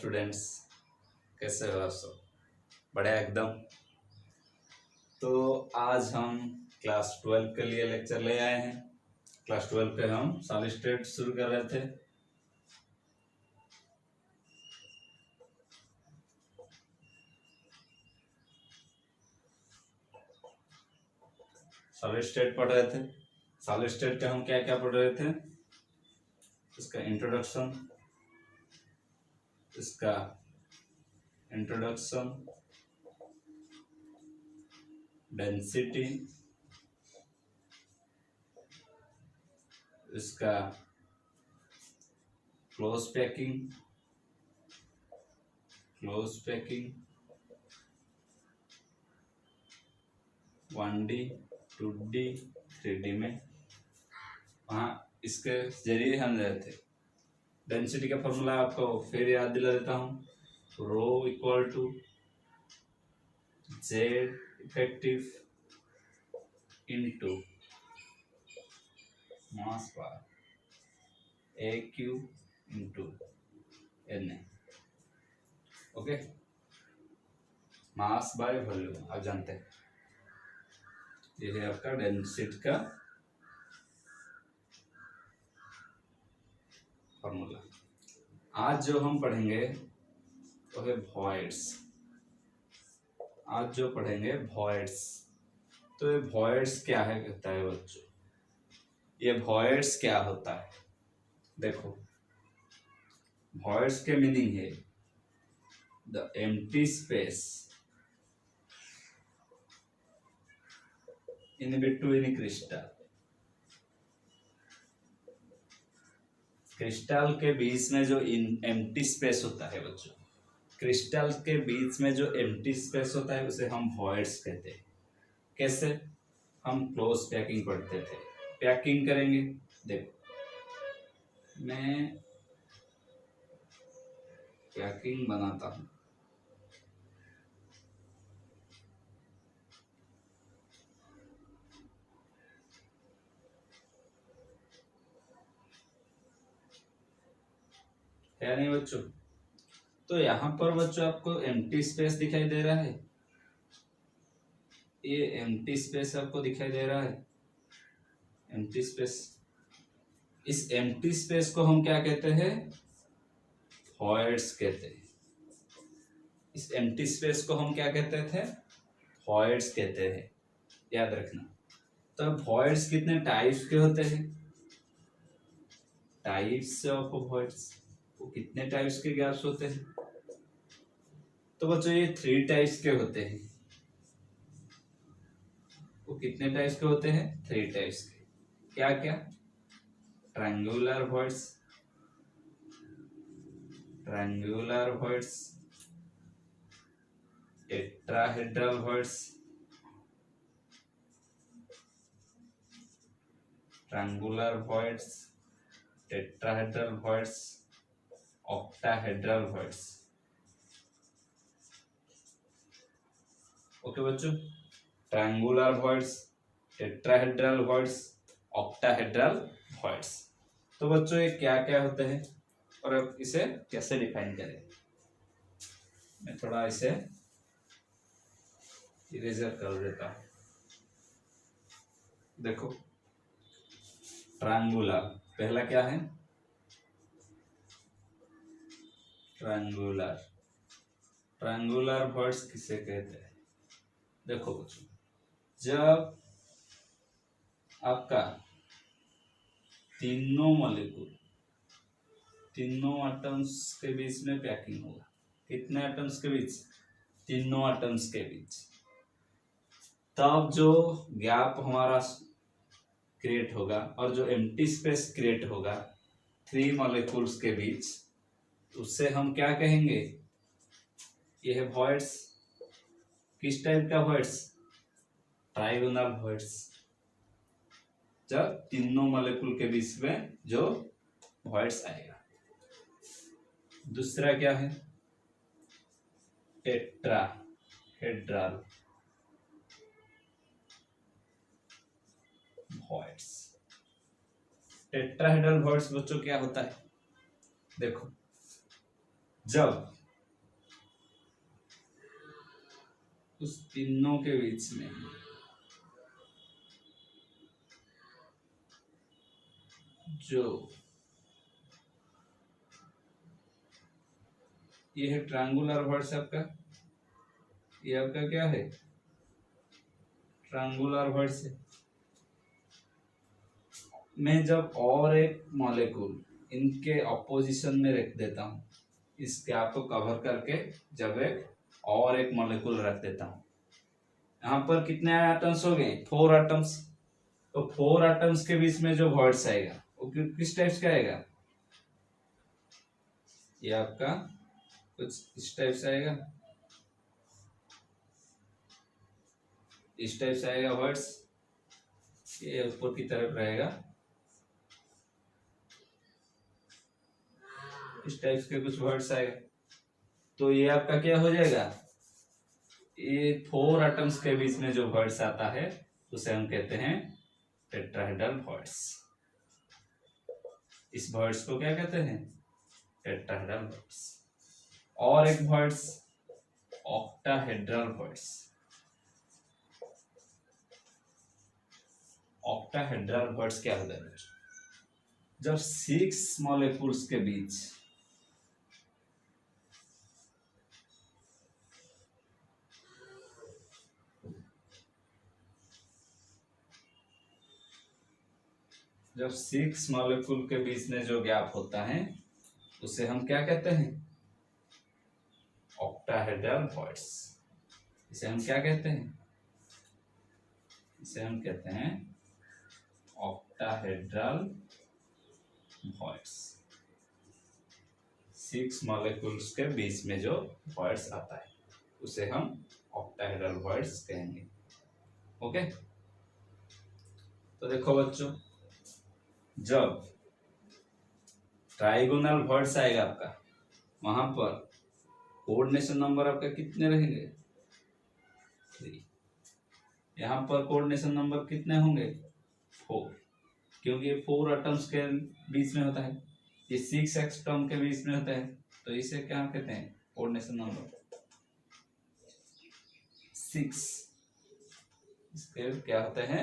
Students, कैसे हो आप सब? बढ़िया एकदम। तो आज हम क्लास 12 के लिए लेक्चर ले आए हैं। क्लास 12 पे हम सॉलिड स्टेट शुरू कर रहे थे। सॉलिड स्टेट पढ़ रहे थे। सॉलिड स्टेट के हम क्या क्या पढ़ रहे थे? इसका इंट्रोडक्शन, डेंसिटी, इसका close packing, 1D 2D 3D में वहाँ इसके जरिए हम रहे थे। डेंसिटी का फॉर्मूला आपको फिर याद दिला देता हूँ। Rho equal to Z effective into mass bar a cube into N A. Okay, mass by volume आप जानते हैं। ये है आपका डेंसिटी का फॉर्मूला। आज जो हम पढ़ेंगे वो है वॉइड्स। आज जो पढ़ेंगे वॉइड्स। तो ये वॉइड्स क्या है कहता है बच्चों, ये वॉइड्स क्या होता है? देखो, वॉइड्स के मीनिंग है the empty space in between crystal. Crystal के बीच में जो एम्प्टी स्पेस होता है बच्चों, क्रिस्टल के बीच में जो एम्प्टी स्पेस होता है उसे हम वॉइड्स कहते हैं। कैसे? हम क्लोज पैकिंग पढ़ते थे। पैकिंग करेंगे, देखो मैं पैकिंग बनाता हूं। है नहीं बच्चों? तो यहाँ पर बच्चों आपको एम्प्टी स्पेस दिखाई दे रहा है। ये एम्प्टी स्पेस आपको दिखाई दे रहा है, एम्प्टी स्पेस। इस एम्प्टी स्पेस को हम क्या कहते हैं? वॉइड्स कहते हैं। इस एम्प्टी स्पेस को हम क्या कहते थे? वॉइड्स कहते हैं, याद रखना। तो वॉइड्स कितने टाइप्स के होते हैं? टाइप्स ऑफ वॉइड्स, वो कितने टाइप्स के गैप्स होते हैं? तो बच्चों ये 3 टाइप्स के होते हैं। वो कितने टाइप्स के होते हैं? 3 टाइप्स के। क्या क्या? Triangular voids, tetrahedral voids, triangular voids, tetrahedral voids, octahedral voids. Okay बच्चों, triangular voids, tetrahedral voids, octahedral voids. तो बच्चों ये क्या क्या होते हैं और अब इसे कैसे डिफाइन करें? मैं थोड़ा इसे इरेजर कर देता हूं। देखो, ट्रायंगुलर पहला क्या है? ट्रायंगुलर वॉइड्स किसे कहते हैं? देखो बच्चों, जब आपका तीनों मॉलिक्यूल, तीनों एटम्स के बीच में पैकिंग होगा। कितने एटम्स के बीच? तीनों एटम्स के बीच। तब जो गैप हमारा क्रिएट होगा और जो एम्प्टी स्पेस क्रिएट होगा 3 मॉलिक्यूल्स के बीच, उससे हम क्या कहेंगे? ये है वॉइड्स। किस टाइप का वॉइड्स? Trigonal voids. जब तीनों मॉलिक्यूल के बीच में जो वॉइड्स आएगा। दूसरा क्या है? Tetrahedral voids. टेट्राहेड्रल वॉइड्स बच्चों क्या होता है? देखो, जब उस तीनों के बीच में जो ये है ट्रायंगुलर वर्ड्स आपका, ये आपका क्या है ट्रायंगुलर वर्ड्स है। मैं जब और एक मॉलिक्यूल इनके ऑपोजिशन में रख देता हूँ, इस गैप को कवर करके जब एक और एक मॉलिक्यूल रख देता हूँ, यहाँ पर कितने एटम्स हो गए 4 एटम्स। तो 4 एटम्स के बीच में जो वर्ड्स आएगा वो किस टाइप का आएगा, ये आपका कुछ इस टाइप से आएगा, इस टाइप से आएगा वर्ड्स, ये ऊपर की तरफ रहेगा, इस टाइप के कुछ वर्ड्स आएगा। तो ये आपका क्या हो जाएगा, ये 4 एटम्स के बीच में जो वर्ड्स आता है उसे हम कहते हैं टेट्राहेड्रल वर्ड्स। इस वर्ड्स को क्या कहते हैं टेट्राहेड्रल वर्ड्स। और एक words octahedral words. Octahedral words क्या होता है, जब 6 मॉलिक्यूल्स के बीच मॉलिक्यूल के बीच में जो गैप होता है उसे हम क्या कहते हैं ऑक्टाहेड्रल वर्ड्स। इसे हम क्या कहते हैं, इसे हम कहते हैं ऑक्टाहेड्रल वर्ड्स। 6 मॉलिक्यूल्स के बीच में जो वर्ड्स आता है उसे हम ऑक्टाहेड्रल वर्ड्स कहेंगे। ओके, तो देखो बच्चों, जब ट्राइगोनल वर्ड्स आएगा आपका, वहां पर कोऑर्डिनेशन नंबर आपका कितने रहेंगे 3। यहाँ पर कोऑर्डिनेशन नंबर कितने होंगे 4, क्योंकि ये 4 एटम्स के बीच में होता है, ये 6 एटम के बीच में होता है, तो इसे क्या कहते हैं कोऑर्डिनेशन नंबर 6। इसके क्या होते हैं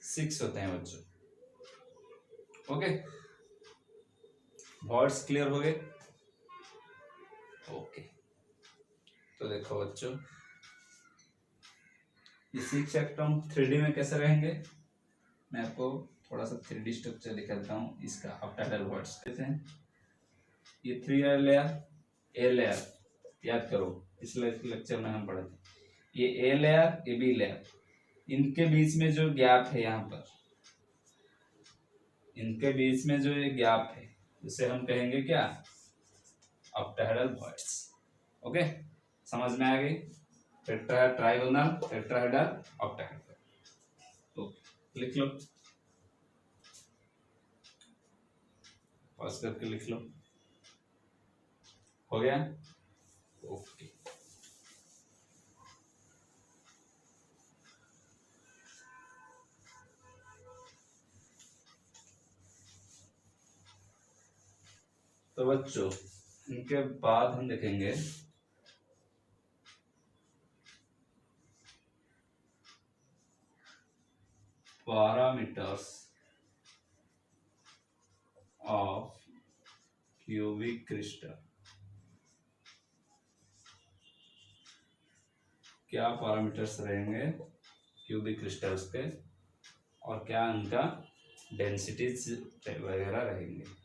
6 होते हैं बच्चों। ओके, वर्ड्स क्लियर हो गए। ओके, तो देखो बच्चों, ये 6 एटम 3D में कैसे रहेंगे, मैं आपको थोड़ा सा 3D स्ट्रक्चर दिखा देता हूँ इसका। ऑक्टाहेड्रल वर्ड्स कहते हैं, ये 3 लेयर ए लेयर, याद करो इस लेक्चर में हम पढ़े थे, ये ए लेयर ये बी लेयर, इनके बीच में जो गैप है, यहाँ पर इनके बीच में जो ये गैप है उसे हम कहेंगे क्या ऑक्टाहेड्रल वर्ड्स। ओके, समझ में आ गई, ट्राइगोनल टेट्राहेड्रल ऑक्टाहेड्रल। तो लिख लो, पॉज करके लिख लो, हो गया। ओके, तो बच्चों इनके बाद हम देखेंगे पैरामीटर्स ऑफ क्यूबिक क्रिस्टल। क्या पैरामीटर्स रहेंगे क्यूबिक क्रिस्टल्स के और क्या उनका डेंसिटीज वगैरह रहेंगे।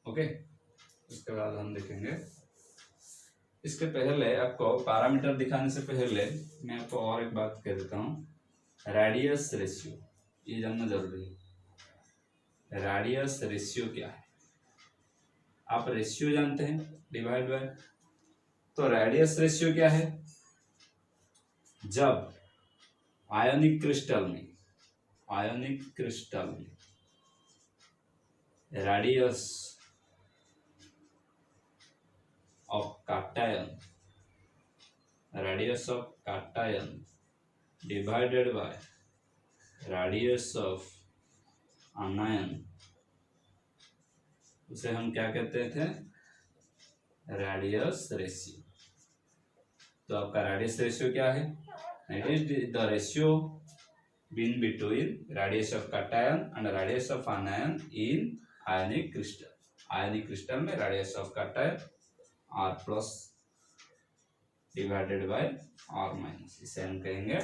ओके, उसके बाद हम देखेंगे। इसके पहले आपको पैरामीटर दिखाने से पहले मैं आपको और एक बात कह देता हूँ, रेडियस रेशियो, ये जानना जरूरी है। रेडियस रेशियो क्या है, आप रेशियो जानते हैं डिवाइड बाय, तो रेडियस रेशियो क्या है, जब आयोनिक क्रिस्टल में radius of cation divided by radius of anion, उसे हम क्या कहते थे रेडियस रेशियो। तो आपका रेडियस रेशियो क्या है? It is the ratio been between radius of cation and radius of anion in ionic crystal. Ionic crystal में radius of cation r plus divided by r minus, इसे हम कहेंगे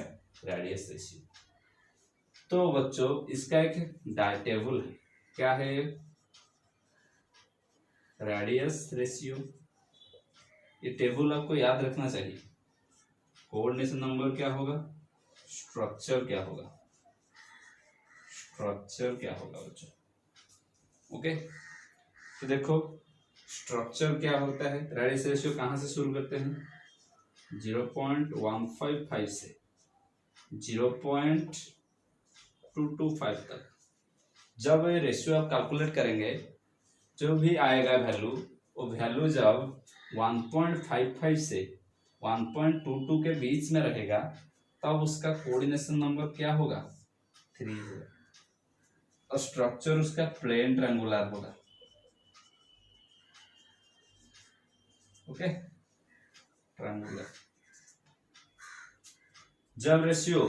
radius ratio. तो बच्चों इसका एक टेबल है, क्या है? Radius ratio. ये टेबल आपको याद रखना चाहिए। कोऑर्डिनेशन नंबर क्या होगा? स्ट्रक्चर क्या होगा? स्ट्रक्चर क्या होगा बच्चों? ओके, तो देखो स्ट्रक्चर क्या होता है। रेडियस रेशियो कहाँ से शुरू करते हैं? 0.155 से 0.225 तक। जब ये रेशियो आप कैलकुलेट करेंगे, जो भी आएगा वैल्यू, वो वैल्यू जब 1.55 से 1.22 के बीच में रहेगा, तब उसका कोऑर्डिनेशन नंबर क्या होगा? 3 होगा। और स्ट्रक्चर उसका प्लेन ट्रायंगुलर होगा। Okay, triangular. जब रेशियो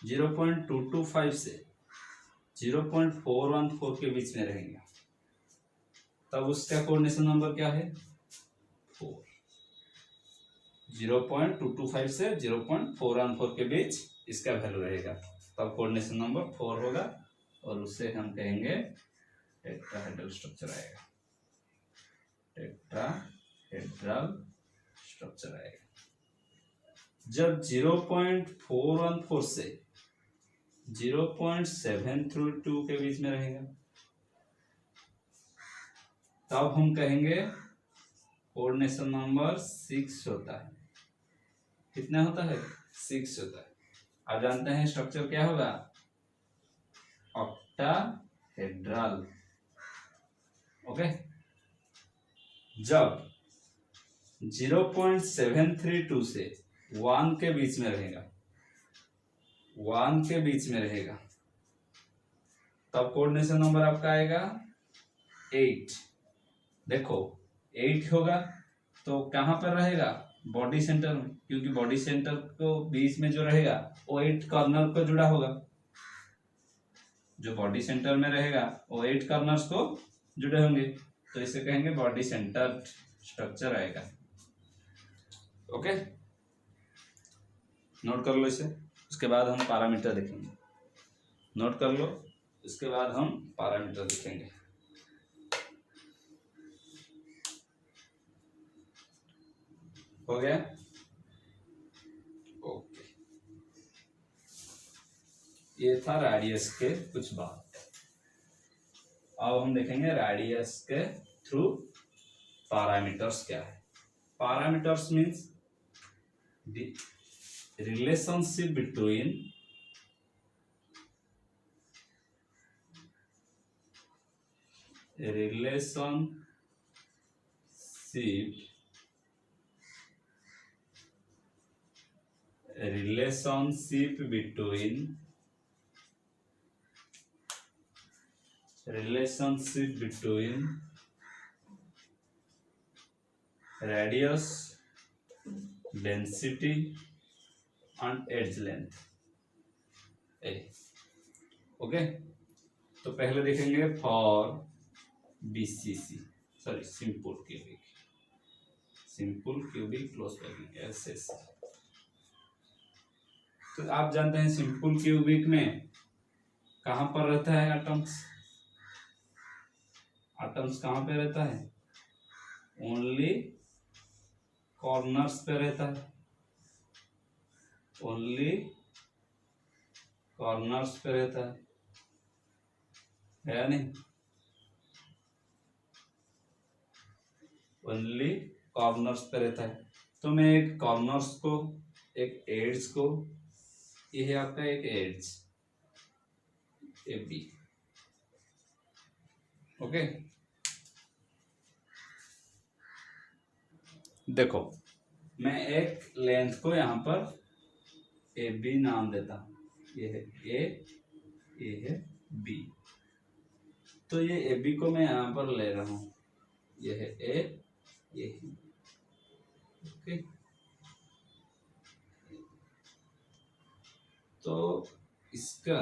0.225 से 0.414 के बीच में रहेगा, तब उसका कोऑर्डिनेशन नंबर क्या है? 4। 0.225 से 0.414 के बीच इसका वैल्यू रहेगा, तब कोऑर्डिनेशन नंबर 4 होगा, और उससे हम कहेंगे टेट्राहेड्रल स्ट्रक्चर आएगा। टेट्राहेड्रल स्ट्रक्चर आएगा। जब 0.414 से 0.732 के बीच में रहेगा, तब हम कहेंगे कोऑर्डिनेशन नंबर 6 होता है। कितना होता है? 6 होता है। आप जानते हैं स्ट्रक्चर क्या होगा? ऑक्टाहेड्रल। ओके, जब 0.732 से 1 के बीच में रहेगा, 1 के बीच में रहेगा, तब कोऑर्डिनेशन नंबर आपका आएगा 8। देखो 8 होगा तो कहां पर रहेगा? बॉडी सेंटर में, क्योंकि बॉडी सेंटर को बीच में जो रहेगा वो 8 कॉर्नर को जुड़ा होगा। जो बॉडी सेंटर में रहेगा वो 8 कॉर्नर्स को जुड़े होंगे, तो इसे कहेंगे बॉडी सेंटर स्ट्रक्चर आएगा। ओके, नोट कर लो इसे। उसके बाद हम पैरामीटर देखेंगे। नोट कर लो, उसके बाद हम पैरामीटर देखेंगे। हो गया? ओके, ये था रेडियस के कुछ बात। अब हम देखेंगे रेडियस के थ्रू पैरामीटर्स क्या है। Parameters means the relationship between relationship between radius, density and edge length। Okay, तो पहले देखेंगे for BCC, sorry simple cubic close packing SS. तो आप जानते हैं सिंपल क्यूबिक में कहां पर रहता है एटम्स? एटम्स कहां पे रहता है? ओनली कॉर्नर्स पे रहता है। ओनली कॉर्नर्स पे रहता है या नहीं? ओनली कॉर्नर्स पे रहता है। तो मैं एक कॉर्नर्स को, एक एड्स को, ये है आपका एक एड्स ए बी। ओके, देखो मैं एक लेंथ को यहां पर ए बी नाम देता हूं। ये है ए, ये है बी। तो ये ए बी को मैं यहां पर ले रहा हूं। ये है ए ये ओके। तो इसका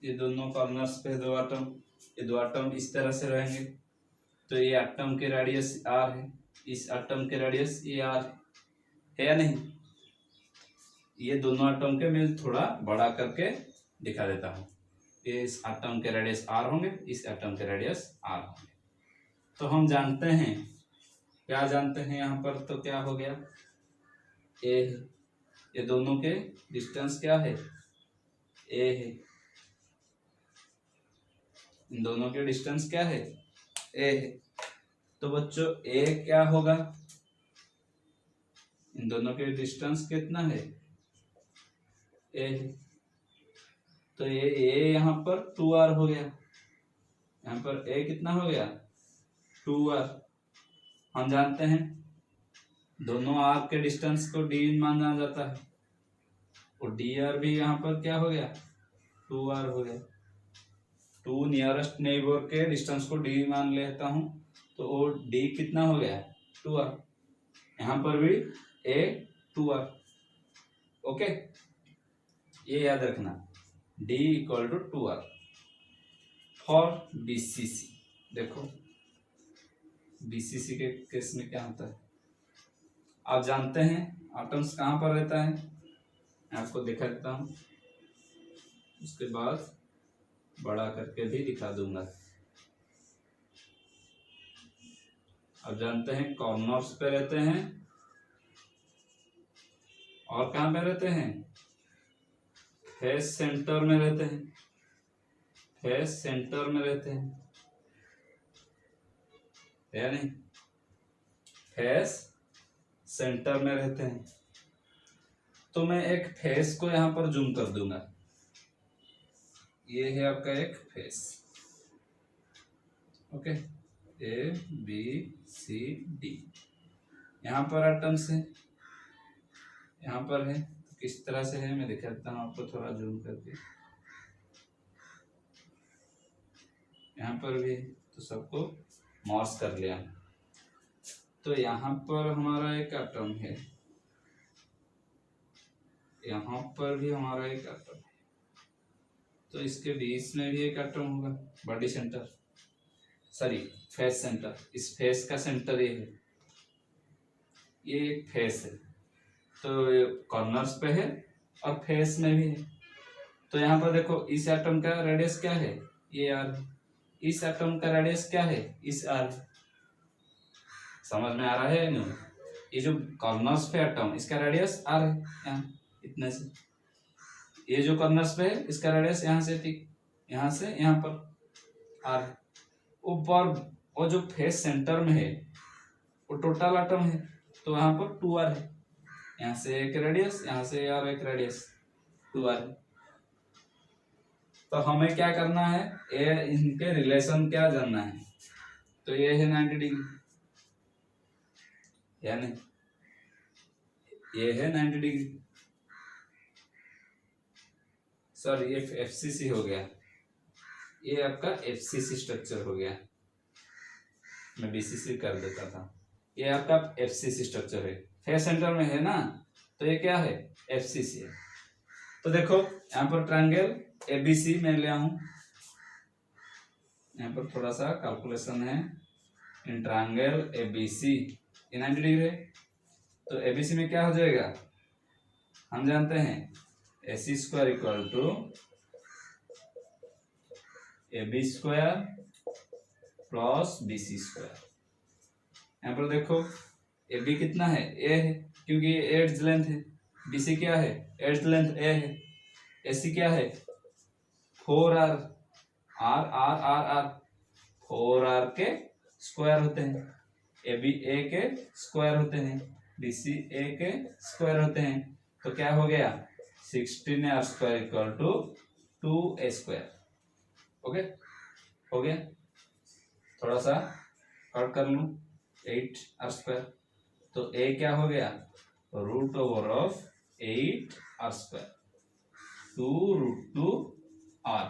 ये दोनों कॉर्नर्स पे दो एटम, ये दो एटम इस तरह से रहेंगे, तो ये एटम के रेडियस r है, इस एटम के रेडियस ये r है या नहीं। ये दोनों एटम के मैं थोड़ा बड़ा करके दिखा देता हूँ। ये इस एटम के रेडियस r होंगे, इस एटम के रेडियस r होंगे। तो हम जानते हैं, क्या जानते हैं यहाँ पर, तो क्या हो गया, a है, ये दोनों के डिस्टेंस क्या है, a है, इन दोनों के डिस्टेंस क्या है, a है। तो बच्चों a क्या होगा, इन दोनों के डिस्टेंस कितना है, a है। तो ये a यहाँ पर 2r हो गया, यहाँ पर a कितना हो गया, 2r। हम जानते हैं दोनों r के डिस्टेंस को d माना जाता है, और dr भी यहाँ पर क्या हो गया, 2r हो गया। 2 नियरेस्ट नेबर के डिस्टेंस को d मान लेता हूँ, तो वो d कितना हो गया, 2r। यहाँ पर भी a 2r। ओके, ये याद रखना, d equal to 2r for BCC। देखो BCC के केस में क्या होता है, आप जानते हैं एटम्स कहाँ पर रहता है, मैं आपको दिखा देता हूँ, उसके बाद बड़ा करके भी दिखा दूंगा। आप जानते हैं कॉर्नर्स पे रहते हैं, और कहाँ पे रहते हैं, फेस सेंटर में रहते हैं, फेस सेंटर में रहते हैं, है नहीं, फेस सेंटर में रहते हैं। तो मैं एक फेस को यहाँ पर जूम कर दूंगा, ये है आपका एक फेस, ओके, ABCD। यहाँ पर एटम्स है, यहाँ पर है, तो किस तरह से है मैं दिखाता हूँ आपको थोड़ा जूम करके। यहाँ पर भी, तो सबको मॉर्स कर लिया। तो यहाँ पर हमारा एक एटम है, यहाँ पर भी हमारा एक एटम है, तो इसके बीच में भी एक एटम होगा, body centre, sorry face centre. इस फेस का सेंटर ये है, ये एक फेस है, तो कॉर्नर्स पे है और फेस में भी है। तो यहाँ पर देखो इस एटम का रेडियस क्या है, ये r, इस एटम का रेडियस क्या है, इस r। समझ में आ रहा है नहीं, ये जो कॉर्नर्स पे एटम, इसका रेडियस r है, यहाँ इतने से, ये जो कॉर्नर्स पे है इसका रेडियस यहाँ से, ठीक यहाँ से यहाँ पर r है। ऊपर वो जो फेस सेंटर में है वो टोटल एटम है, तो यहाँ पर 2r है, यहाँ से एक रेडियस, यहाँ से और एक रेडियस, 2r है। तो हमें क्या करना है, ये इनके रिलेशन क्या जानना है, तो ये है 90 डिग्री, यानी ये है 90 डिग्री, सॉरी ये FCC हो गया, ये आपका FCC स्ट्रक्चर हो गया, मैं BCC कर देता था। ये आपका FCC स्ट्रक्चर है, फेस सेंटर में है ना, तो ये क्या है, FCC है। तो देखो यहाँ पर ट्रायंगल ABC मैं लिया हूँ, यहाँ पर थोड़ा सा कैलकुलेशन है, इन ट्रायंगल ABC ये 90 डिग्री है, तो ABC में क्या हो जाएगा, हम जानते हैं AC square equal to AB square plus BC square. यहाँ पर देखो AB कितना है, A है, क्योंकि ये एड्ज लेंथ है, BC क्या है, एड्ज लेंथ A है, AC क्या है 4R, R R R R 4R के स्क्वायर होते हैं, AB A के स्क्वायर होते हैं, BC A के स्क्वायर होते हैं, तो क्या हो गया 16R square equal to 2A square. Okay, हो गया, थोड़ा सा कट कर लूँ, 8R स्क्वायर, तो A क्या हो गया, root over of 8R square. 2√2r।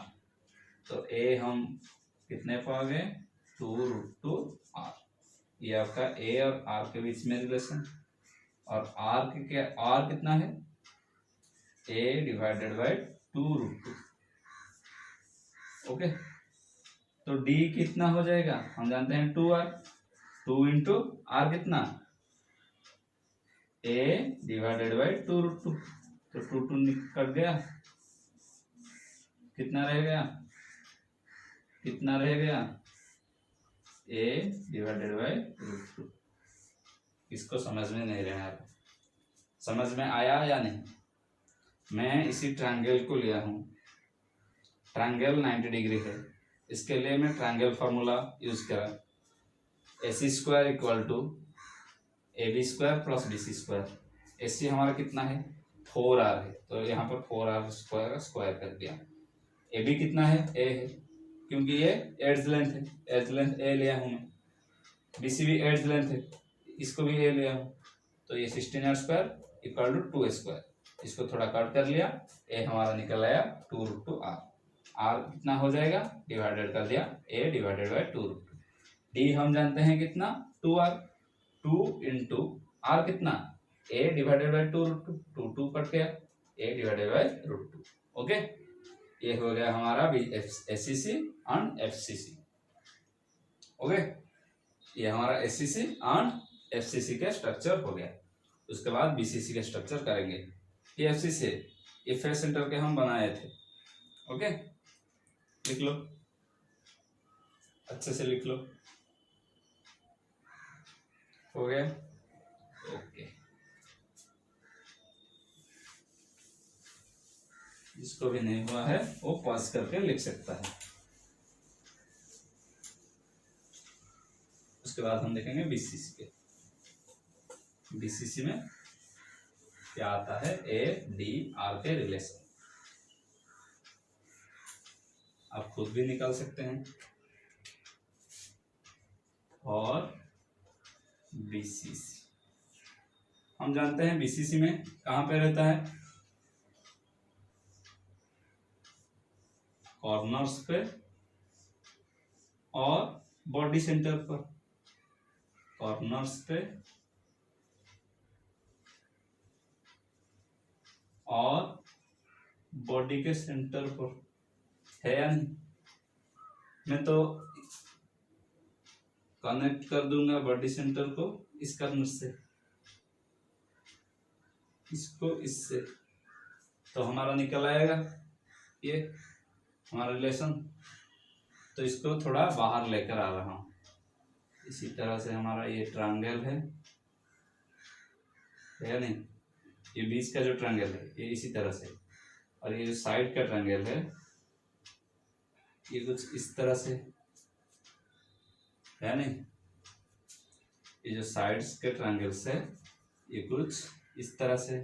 तो ए हम कितने पा गए, 2√2r। ये आपका ए और आर के बीच में रिलेशन। और आर के क्या, आर कितना है, ए डिवाइडेड बाई 2√2। ओके, तो डी कितना हो जाएगा, हम जानते हैं 2r। 2 इंटू आर कितना, ए डिवाइडेड बाई 2√2। तो 2 कट गया, कितना रह गया, कितना रह गया, ए डिवाइडेड बाई √2। इसको समझ में नहीं रहना, समझ में आया या नहीं। मैं इसी ट्रायंगल को लिया हूँ, ट्रायंगल 90 डिग्री है, इसके लिए मैं ट्रायंगल फार्मूला यूज करा, AC square equal to AB square plus BC square. AC हमारा कितना है, 4r है, तो यहाँ पर 4r स्क्वायर स्क्वायर कर दिया। AB कितना है, A है, क्योंकि ये एड्ज लेंथ है, एड्ज लेंथ A लिया हूँ मैं। BC भी एड्ज लेंथ है, इसको भी A लिया हूँ, तो ये 16r square equal to 2a square. इसको थोड़ा कट कर लिया, A हमारा निकल आया 2√2r। r कितना हो जाएगा, डिवाइडेड कर दिया, a डिवाइडेड बाई 2√2। डी हम जानते हैं कितना, 2r। 2 इंटू आर कितना, a डिवाइडेड बाई 2√2। 2 कट गया, a डिवाइडेड बाई √2। ओके, ये हो गया हमारा SCC एंड FCC। ओके, ये हमारा SCC एंड FCC का स्ट्रक्चर हो गया। उसके बाद BCC का स्ट्रक्चर करेंगे। ये FCC, ये फेस सेंटर के हम बनाए थे। ओके, लिख लो, अच्छे से लिख लो, हो गया। ओके, जिसको भी नहीं हुआ है वो पॉज करके लिख सकता है। उसके बाद हम देखेंगे BCC के। BCC में क्या आता है, ADR के रिलेशन, आप खुद भी निकाल सकते हैं। और BCC हम जानते हैं, BCC में कहाँ पे रहता है, कॉर्नर्स पे और बॉडी सेंटर पर। कॉर्नर्स पे और बॉडी के सेंटर पर है या नहीं। मैं तो कनेक्ट कर दूंगा बॉडी सेंटर को इस कॉर्नर से, इसको इससे, तो हमारा निकल आएगा ये हमारा रिलेशन। तो इसको थोड़ा बाहर लेकर आ रहा हूँ। इसी तरह से हमारा ये ट्रायंगल है या नहीं, ये बीच का जो ट्रायंगल है ये इसी तरह से, और ये जो साइड का ट्रायंगल है ये कुछ इस तरह से है नहीं। ये जो साइड्स के ट्रायंगल्स है ये कुछ इस तरह से,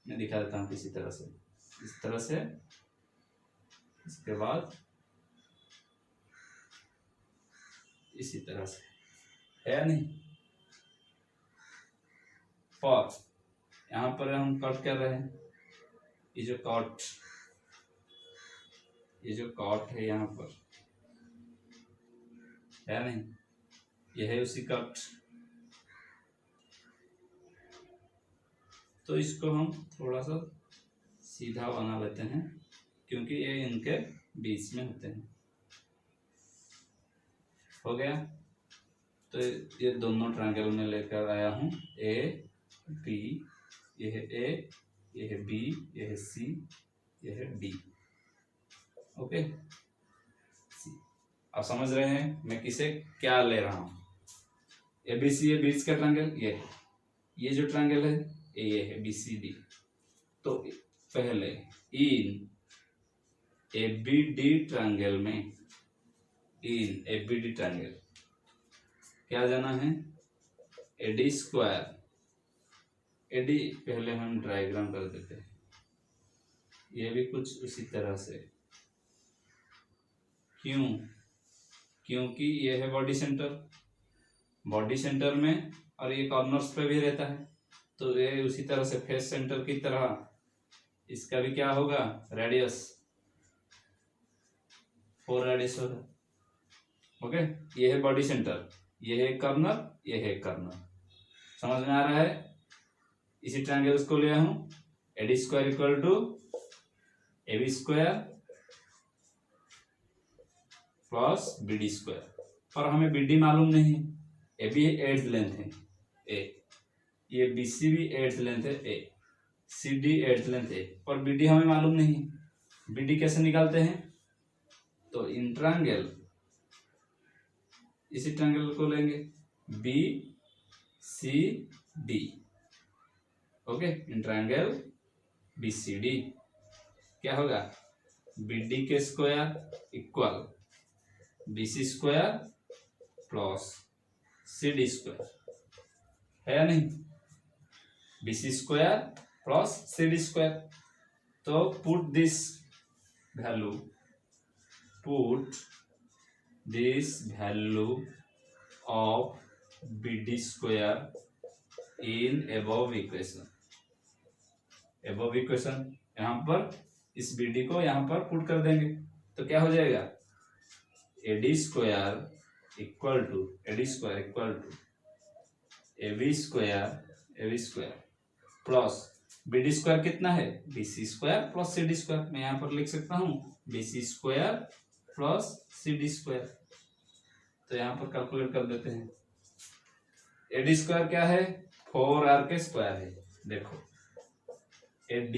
मैं दिखा देता हूँ किसी तरह से, इस तरह से, इसके बाद इसी तरह से, है नहीं। और यहाँ पर हम कट कर रहे हैं, ये जो कट है यहाँ पर, है नहीं, ये है उसी कट। तो इसको हम थोड़ा सा सीधा बना लेते हैं, क्योंकि ये इनके बीच में होते हैं। हो गया, तो ये दोनों ट्रायंगल में लेकर आया हूँ, A B, ये है A, ये है B, ये है C, ये है D। ओके, आप समझ रहे हैं मैं किसे क्या ले रहा हूँ। ABC ये बीच का ट्रायंगल, ये जो ट्रायंगल है ये है BCD। तो पहले इन ABD ट्रायंगल में, इन ABD ट्रायंगल क्या जाना है, AD स्क्वायर। AD पहले हम डायग्राम कर देते हैं, ये भी कुछ उसी तरह से। क्यों, क्योंकि ये है बॉडी सेंटर, बॉडी सेंटर में, और ये कॉर्नर्स पे भी रहता है, तो ये उसी तरह से फेस सेंटर की तरह इसका भी क्या होगा, रेडियस 4 रेडियस होगा। ओके, ये है बॉडी सेंटर, ये है कर्नल, ये है कर्नल। समझ में आ रहा है? इसी ट्रायंगल को लिया हूं, AD square equal to AB square plus BD square. पर हमें BD मालूम नहीं, AB एड्स लेंथ है A, ये BC भी एड्स लेंथ है A, CD एड्स लेंथ है, पर BD हमें मालूम नहीं। BD कैसे निकालते हैं? तो इन ट्रायंगल, इसी ट्रायंगल को लेंगे BCD। Okay, in triangle BCD क्या होगा, BD के square equal BC square plus CD square, है या नहीं? BC square plus CD square. तो put this value of BD square in above equation। above equation यहाँ पर इस BD को यहाँ पर पुट कर देंगे, तो क्या हो जाएगा, AD square equal to AB square plus BD square कितना है, BC square plus CD square. मैं यहाँ पर लिख सकता हूँ BC square plus CD square. तो यहाँ पर कैलकुलेट कर देते हैं। AD स्क्वायर क्या है, 4R के स्क्वायर है। देखो AD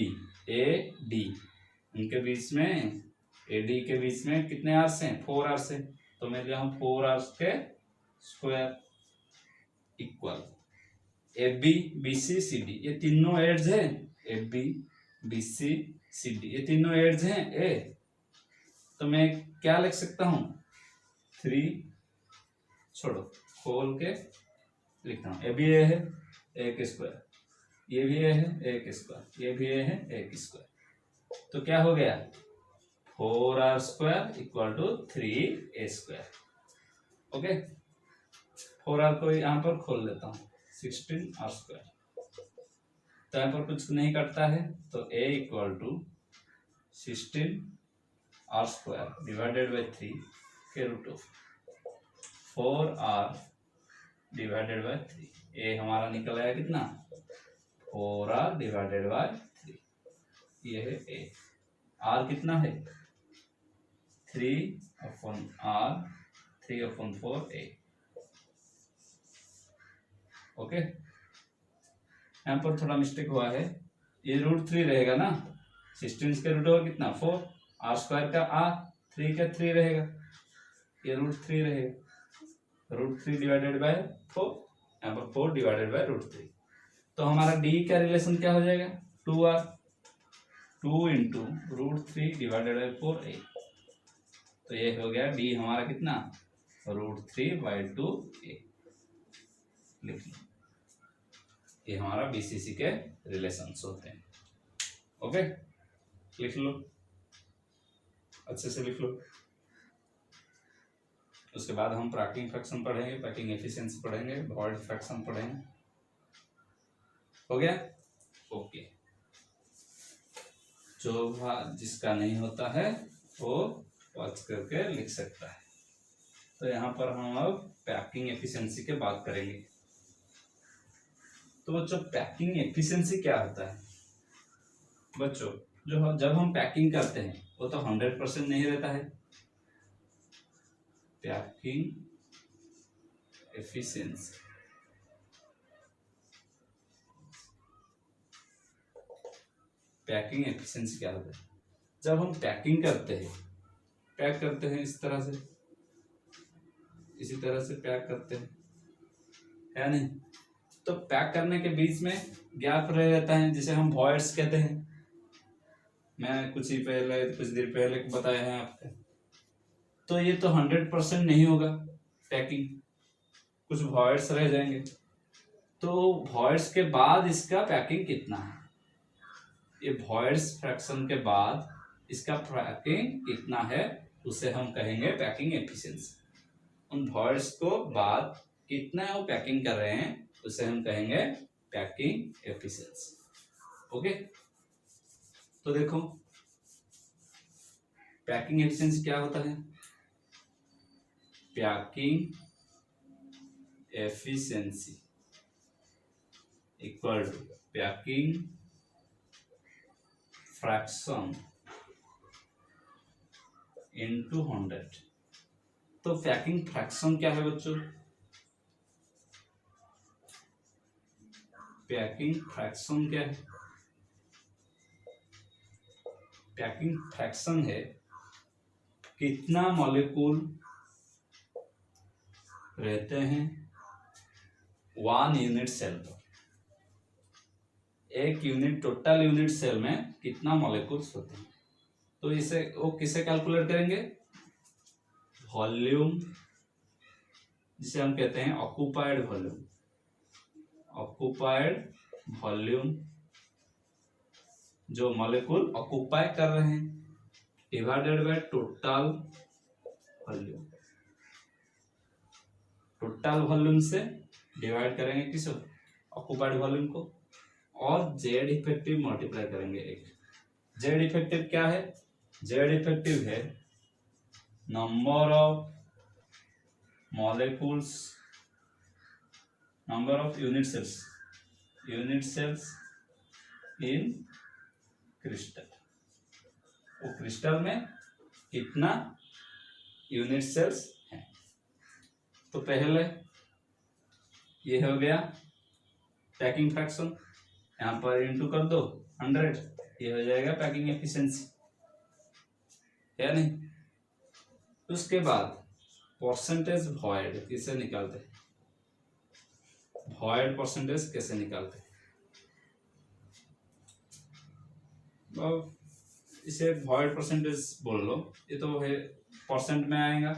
उनके बीच में, AD के बीच में कितने आर से, 4R से, तो मैं लिया हूं 4R के square equal AB BC CD, ये तीनों एड्स हैं, AB BC CD ये तीनों एड्स हैं A। तो मैं क्या लिख सकता हूं, 3 छोड़ो खोल के लिखता हूं, AB A है A के स्क्वायर, ये भी A है A के स्क्वायर, ये भी A है A के स्क्वायर। तो क्या हो गया, 4R square equal to 3A square. Okay, 4R को यहाँ पर खोल देता हूँ, 16R स्क्वायर। तो यहाँ पर कुछ नहीं कटता है, तो A equal to 16R square divided by 3 के root of 4R divided by 3। A हमारा निकल आया कितना, 4R डिवाइडेड बाई 3, ये है A। R कितना है, 3/R 3/4A। ओके, यहाँ पर थोड़ा मिस्टेक हुआ है, ये √3 रहेगा ना, 16 के रूट ओवर कितना 4, R स्क्वायर का R 3 का 3 रहेगा, ये √3 रहेगा, √3 डिवाइडेड बाय 4, यहाँ पर 4 डिवाइडेड बाय √3। तो हमारा D का रिलेशन क्या हो जाएगा, 2R 2 into √3 divided by 4A। तो ये हो गया D हमारा कितना, √3/2A। लिख लो, ये हमारा BCC के रिलेशंस होते हैं। ओके, लिख लो, अच्छे से लिख लो। उसके बाद हम पैकिंग फ्रैक्शन पढ़ेंगे, पैकिंग एफिशिएंसी पढ़ेंगे, वॉइड फ्रैक्शन पढ़ेंगे। हो गया? ओके, जो जिसका नहीं होता है वो पॉज करके लिख सकता है। तो यहाँ पर हम अब पैकिंग एफिशिएंसी के बात करेंगे। तो बच्चों, पैकिंग एफिशिएंसी क्या होता है? बच्चों, जो जब हम पैकिंग करते हैं वो तो 100% नहीं रहता है। पैकिंग एफिशिएंसी, पैकिंग एफिशिएंसी क्या होता है? जब हम पैकिंग करते हैं, पैक करते हैं इस तरह से, इसी तरह से पैक करते हैं, है नहीं? तो पैक करने के बीच में गैप रह रहता है, जिसे हम वॉइड्स कहते हैं। मैं कुछ देर पहले बताया है आपको। तो ये तो 100% नहीं होगा पैकिंग, कुछ वॉइड्स रह जाएंगे। तो वॉइड्स के बाद इसका पैकिंग कितना है, ये वॉइड्स फ्रैक्शन के बाद इसका पैकिंग कितना है, उसे हम कहेंगे पैकिंग एफिशिएंसी। उन वॉइड्स को बाद कितना वो पैकिंग कर रहे हैं, उसे हम कहेंगे पैकिंग एफिशिएंसी। ओके, तो देखो पैकिंग एफिशिएंसी क्या होता है, packing efficiency equal to packing fraction into 100। तो पैकिंग फ्रैक्शन क्या है बच्चों, पैकिंग फ्रैक्शन क्या है, पैकिंग फ्रैक्शन है कितना मॉलिक्यूल रहते हैं 1 यूनिट सेल पर, एक यूनिट टोटल यूनिट सेल में कितना मॉलिक्यूल्स होते हैं। तो इसे वो किसे कैलकुलेट करेंगे, वॉल्यूम, जिसे हम कहते हैं ऑक्यूपाइड वॉल्यूम, ऑक्यूपाइड वॉल्यूम जो मॉलिक्यूल ऑक्यूपाई कर रहे हैं, divided by total volume, total volume से डिवाइड करेंगे किस ऑक्यूपाइड वॉल्यूम को, और जेड इफेक्टिव मल्टीप्लाई करेंगे एक। जेड इफेक्टिव क्या है, जेड इफेक्टिव है number of molecules, number of unit cells in crystal. वो क्रिस्टल में कितना यूनिट सेल्स हैं। तो पहले ये हो गया पैकिंग फ्रैक्शन, यहाँ पर इनटू कर दो 100, ये हो जाएगा पैकिंग एफिशिएंसी, है नहीं। उसके बाद परसेंटेज वॉइड किसे निकालते हैं, वॉइड परसेंटेज कैसे निकालते हैं, अब इसे वॉइड परसेंटेज बोल लो, ये तो है परसेंट में आएगा,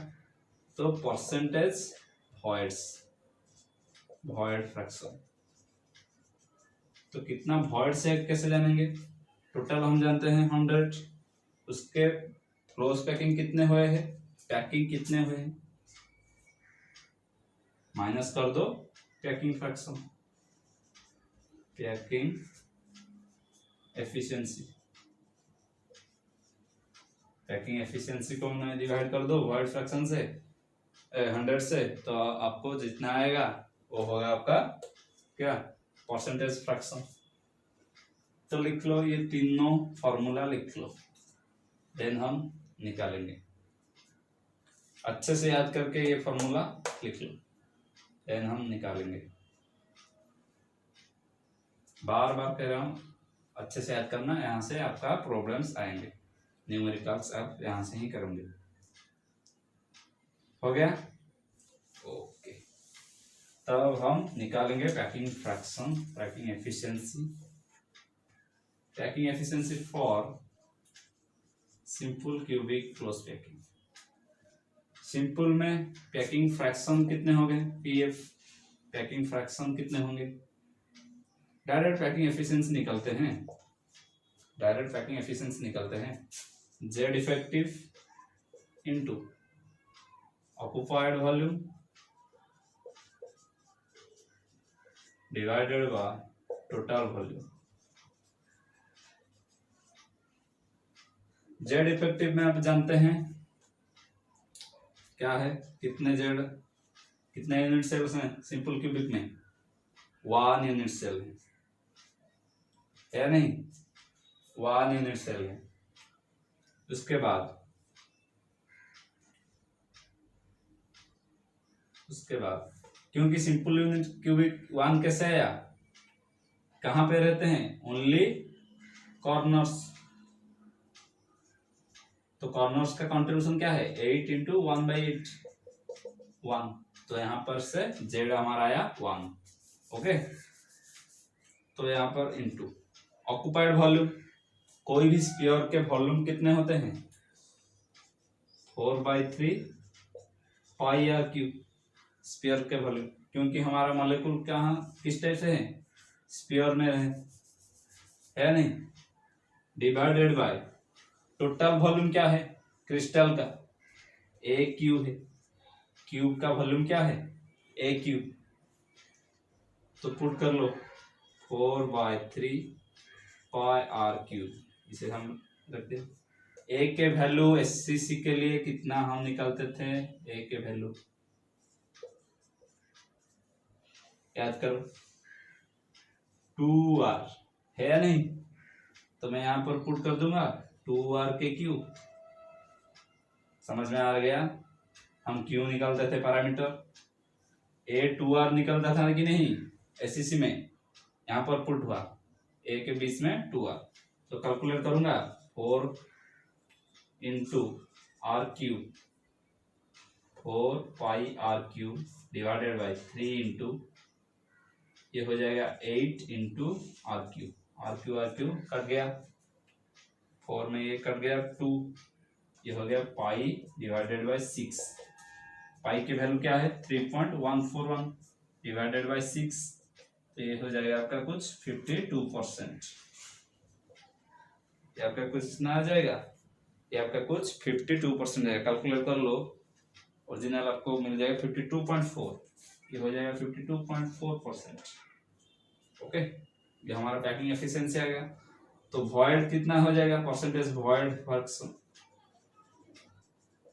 तो परसेंटेज वॉइड फ्रैक्शन। तो कितना वॉइड से कैसे जानेंगे, टोटल हम जानते हैं 100, उसके क्लोज पैकिंग कितने हुए हैं, पैकिंग कितने हुए हैं, माइनस कर दो packing fraction, packing efficiency, packing efficiency को डिवाइड कर दो वॉइड फ्रैक्शन से 100 से, तो आपको जितना आएगा वो होगा आपका क्या, परसेंटेज फ्रैक्शन। तो लिख लो ये तीनों फॉर्मूला लिख लो, देन हम निकालेंगे। अच्छे से याद करके ये फॉर्मूला लिख लो, देन हम निकालेंगे। बार बार कह रहा हूँ, अच्छे से याद करना, यहाँ से आपका प्रॉब्लम्स आएंगे, न्यूमेरिकल्स आप यहाँ से ही करेंगे। हो गया, ओके। तब हम निकालेंगे packing fraction, packing efficiency, packing efficiency for simple cubic close packing. Simple में पैकिंग फ्रैक्शन कितने हो गए, पीएफ पैकिंग फ्रैक्शन कितने होंगे, डायरेक्ट पैकिंग एफिशिएंसी निकलते हैं, डायरेक्ट पैकिंग एफिशिएंसी निकलते हैं, Z effective into occupied volume divided by total volume. Z effective में आप जानते हैं क्या है, कितने जेड, कितने यूनिट सेल्स हैं सिंपल क्यूबिक में, 1 यूनिट सेल है नहीं, 1 यूनिट सेल है। उसके बाद क्योंकि सिंपल यूनिट क्यूबिक 1 कैसे आया, कहाँ पे रहते हैं, ओनली कॉर्नर्स, तो कॉर्नर्स का कंट्रीब्यूशन क्या है, 8 इंटू 1/8 1, तो यहाँ पर से जेड हमारा आया 1, ओके। तो यहाँ पर इंटू ऑक्यूपाइड वॉल्यूम, कोई भी स्फीयर के वॉल्यूम कितने होते हैं, 4/3 पाई आर क्यूब स्फीयर के वॉल्यूम, क्योंकि हमारा मॉलिक्यूल कहाँ किस टाइप से है, स्फीयर में है नहीं, डिवाइडेड बाय टोटल वॉल्यूम क्या है क्रिस्टल का, ए क्यूब है, क्यूब का वॉल्यूम क्या है ए क्यूब, तो पुट कर लो 4/3 पाई आर क्यूब इसे हम रखते हैं। ए के वैल्यू एससीसी के लिए कितना हम निकालते थे? ए के वैल्यू याद करो, 2r है या नहीं? तो मैं यहां पर पुट कर दूंगा 2r के क्यू। समझ में आ गया? हम क्यू निकालते थे पैरामीटर, ए 2r निकलता था कि नहीं एससीसी में, यहां पर पुट हुआ ए के बीच में 2r। तो कैलकुलेट करूंगा 4 into r cube, 4 pi r cube divided by 3 into, ये हो जाएगा 8 into r cube. R cube cut गया, 4 में ये कट गया 2, ये हो गया पाई डिवाइडेड बाई 6। पाई की वैल्यू क्या है? 3.141 डिवाइडेड बाई 6, तो ये हो जाएगा आपका कुछ 52%। ये आपका कुछ कितना आ जाएगा? ये आपका कुछ 52% है। कैलकुलेट कर लो, ओरिजिनल आपको मिल जाएगा 52.4, ये हो जाएगा 52.4%। ओके, ये हमारा पैकिंग एफिशिएंसी आ गया। तो वॉइड कितना हो जाएगा? Percentage void fraction,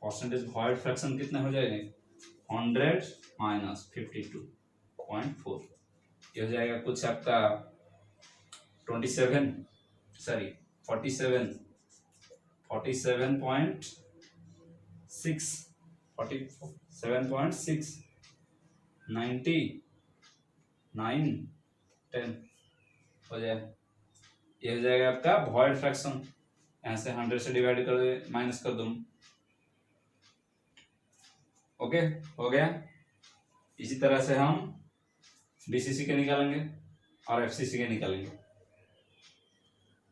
percentage void fraction कितना हो जाएगा? 100 माइनस 52.4, ये हो जाएगा कुछ आपका 47.6 47.6 90 9 10 हो जाए, ये हो जाएगा आपका वॉइड फ्रैक्शन। यहाँ से 100 से डिवाइड कर दे, माइनस कर दूं। ओके, हो गया। इसी तरह से हम बीसीसी के निकालेंगे और एफसीसी के निकालेंगे।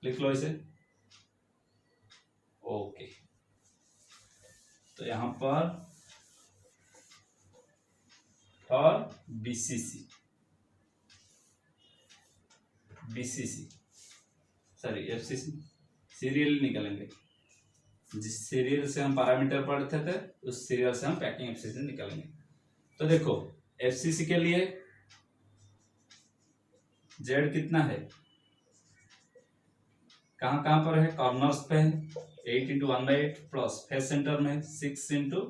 लिख लो इसे। ओके, तो यहां पर और बीसीसी सॉरी एफसीसी सीरियल निकालेंगे। जिस सीरियल से हम पैरामीटर पढ़ते थे उस सीरियल से हम पैकिंग एफसीसी निकालेंगे। तो देखो एफसीसी के लिए जेड कितना है, कहां कहां पर है? कॉर्नर्स पे है, 8 इंटू 1/8 प्लस फेस सेंटर में 6 इंटू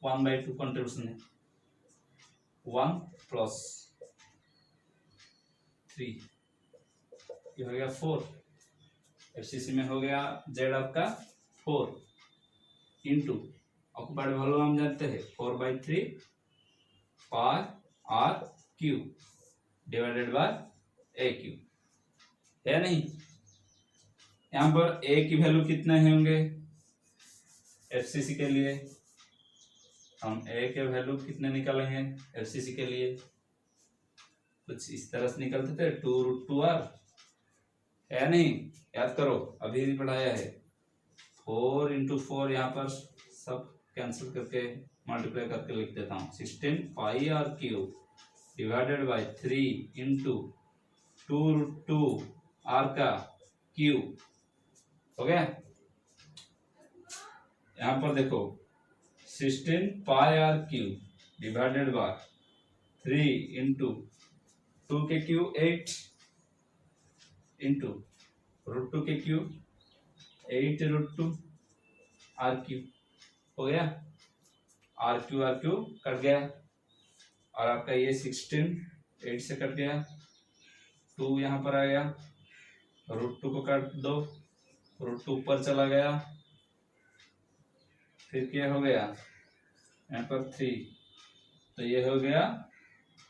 1/2 कंट्रीब्यूशन है, 1 प्लस 3, ये हो गया 4। एफसीसी में हो गया जेड आपका 4 इंटू ऑक्यूपाइड वैल्यू हम जानते हैं 4/3 pi r cube divided by a cube, है नहीं? यहाँ पर ए की वैल्यू कितने होंगे एफसीसी के लिए? हम ए के वैल्यू कितने निकालेंगे एफसीसी के लिए? कुछ इस तरह से निकलते थे 2√2r, है नहीं? याद करो, अभी भी पढ़ाया है। 4 इंटू 4 यहाँ पर सब कैंसिल करके मल्टीप्लाई करके लिख देता हूँ, 16 pi r cube divided by 3 into 2√2r का क्यू। हो गया? यहाँ पर देखो 16 pi r cube divided by 3 into 2 के क्यू 8 इंटू √2 के क्यू 8√2 आर क्यू। हो गया? आर क्यू कट गया और आपका ये 16 8 से कट गया, 2 यहाँ पर आ गया, √2 को काट दो, √2 ऊपर चला गया, फिर क्या हो गया यहाँ पर 3, तो ये हो गया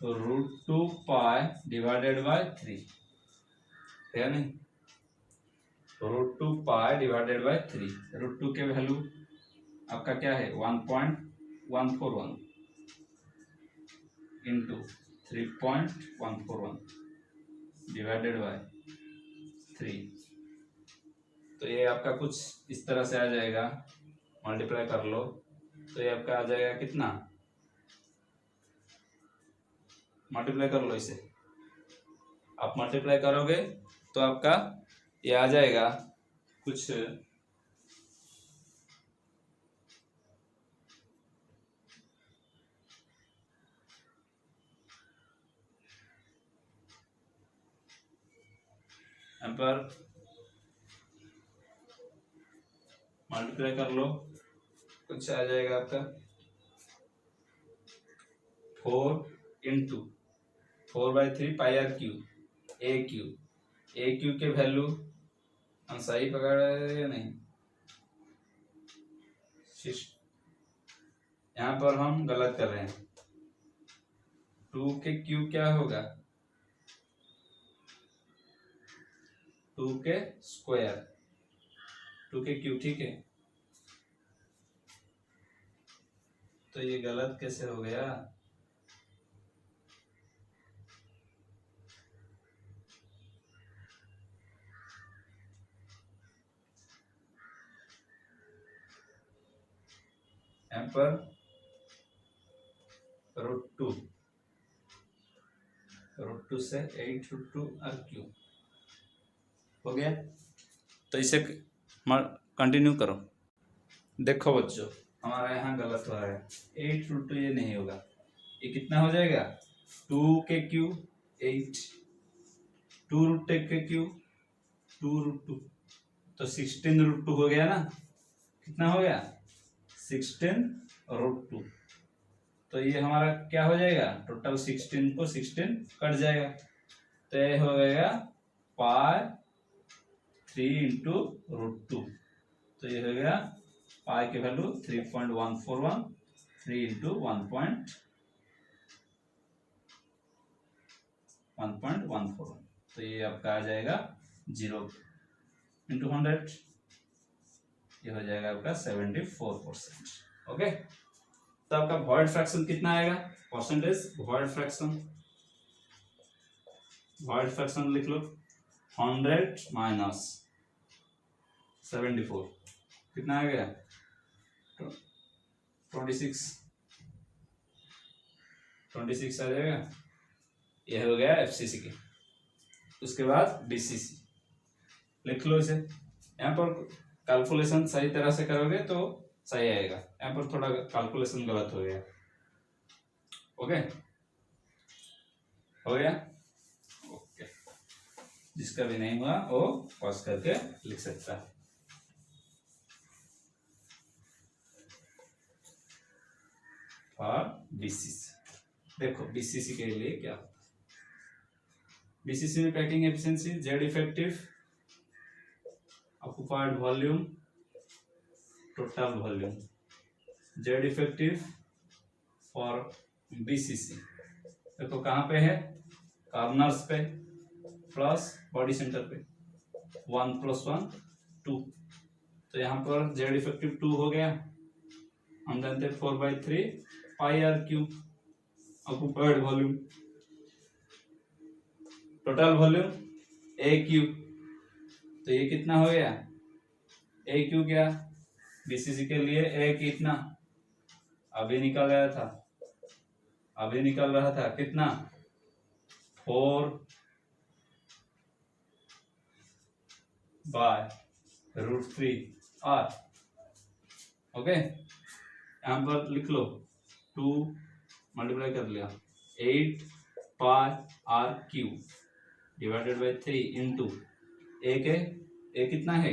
√2 पाई डिवाइडेड बाय 3, है नहीं? √2 पाई डिवाइडेड बाय 3, √2 के वैल्यू आपका क्या है 1.141 इंटू 3.141 डिवाइडेड बाय 3, तो ये आपका कुछ इस तरह से आ जाएगा। मल्टीप्लाई कर लो तो ये आपका आ जाएगा कितना? मल्टीप्लाई कर लो इसे, आप मल्टीप्लाई करोगे तो आपका ये आ जाएगा कुछ यहाँ पर मल्टीप्लाई कर लो, कुछ आ जाएगा आपका 4 into 4/3 pi r cube a cube के वैल्यू हम सही पकड़ रहे हैं या नहीं? यहाँ पर हम गलत कर रहे हैं। 2 के क्यू क्या होगा? 2 के स्क्वायर, 2 के क्यू, ठीक है। तो ये गलत कैसे हो गया? यहाँ पर √2 से 8 √2 आर क्यू हो गया। तो इसे कंटिन्यू करो। देखो बच्चों, हमारा यहाँ गलत हो रहा है। 8 √2 ये नहीं होगा। ये कितना हो जाएगा? 2 के क्यू 8, 2 √2 के क्यू 2 √2, तो 16 √2 हो गया ना। कितना हो गया? 16 √2। तो ये हमारा क्या हो जाएगा? टोटल 16 को 16 कट जाएगा, तो ये हो जाएगा पाई 3 इंटू √2। तो ये हो गया पाई की वैल्यू 3.141, 3 इंटू 1.141। तो ये आपका आ जाएगा 0 इंटू 100, ये हो जाएगा आपका 74%। ओके, तो आपका वॉइड फ्रैक्शन कितना आएगा? परसेंटेज वॉइड फ्रैक्शन लिख लो। 100 माइनस 74 कितना आ गया? 26 आ जाएगा। यह हो गया एफसीसी के। उसके बाद बीसीसी लिख लो इसे। यहाँ पर कैलकुलेशन सही तरह से करोगे तो सही आएगा। यहाँ पर थोड़ा कैलकुलेशन गलत हो गया। ओके, हो गया? ओके, जिसका भी नहीं हुआ वो पॉज करके लिख सकता है। और बीसीसी देखो, बीसीसी के लिए क्या होता है? बीसीसी में packing efficiency, Z effective, occupied volume, total volume. Z effective for BCC देखो कहाँ पे है? कार्नर्स पे प्लस बॉडी सेंटर पे 1 + 1 2। तो यहाँ पर जेड इफेक्टिव 2 हो गया। हम जानते हैं 4/3 pi r cube occupied volume, total volume a cube. तो ये कितना हो गया? ए क्यू क्या? बीसीसी के लिए ए कितना अभी निकल रहा था कितना? 4/√3 आर। ओके, यहाँ पर लिख लो 2 मल्टीप्लाई कर लिया 8 pi r cube divided by 3 into a कितना है?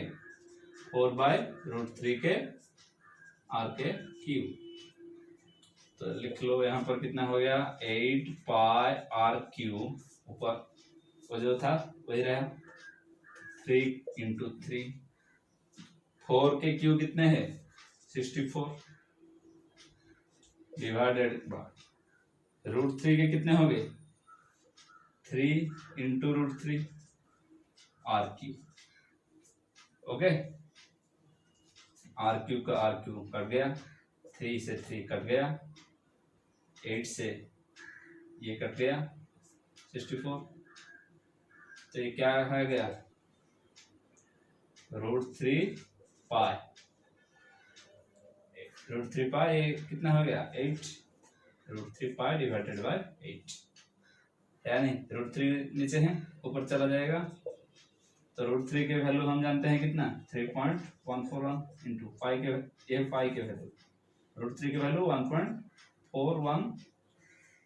4/√3 के आर के क्यू। तो लिख लो यहाँ पर कितना हो गया? 8 पाई आर क्यू, ऊपर वो जो था वही रहा 3 इंटू 3। 4 के क्यू कितने हैं? 64 डिवाइडेड बाय √3 के कितने हो गए? 3 into √3 r cube. Okay, r cube का आर क्यू कट गया, 3 से 3 कट गया, 8 से ये कट गया 64। तो ये क्या आ गया? √3 पाई। √3 पाई ये कितना हो गया? 8। √3 पाई डिवाइडेड बाय 8 है नहीं? √3 नीचे है, ऊपर चला जाएगा। तो √3 के वैल्यू हम जानते हैं कितना? 3.141 इंटू पाई के, ये पाई के वैल्यू, √3 के वैल्यू 1.41,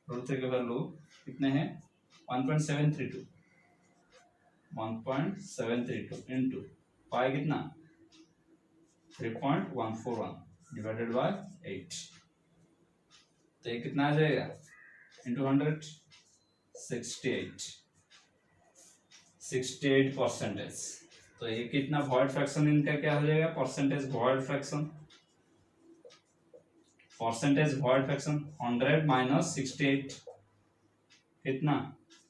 √3 के वैल्यू कितने हैं? 1.732 इंटू पाई कितना? 3.141 डिवाइडेड बाय 8, तो ये कितना आ जाएगा इंटू 100, 68%। तो ये कितना वॉइड फ्रैक्शन इनका क्या हो जाएगा, परसेंटेज वॉइड फ्रैक्शन, 100 माइनस 68 कितना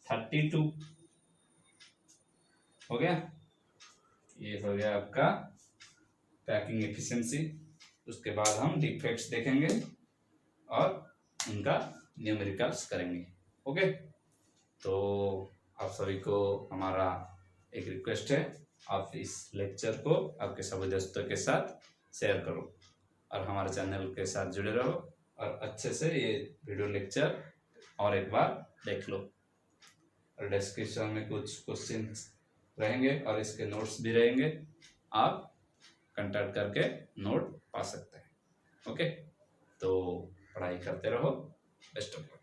32 हो गया। ये हो गया आपका पैकिंग एफिशिएंसी। उसके बाद हम डिफेक्ट्स देखेंगे और उनका न्यूमेरिकल्स करेंगे। ओके, तो आप सभी को हमारा एक रिक्वेस्ट है, आप इस लेक्चर को आपके सभी दोस्तों के साथ शेयर करो और हमारे चैनल के साथ जुड़े रहो और अच्छे से ये वीडियो लेक्चर और एक बार देख लो। और डिस्क्रिप्शन में कुछ क्वेश्चंस रहेंगे और इसके नोट्स भी रहेंगे, आप कंटैक्ट करके नोट पा सकते हैं। ओके, तो पढ़ाई करते रहो, बेस्ट ऑफ लक।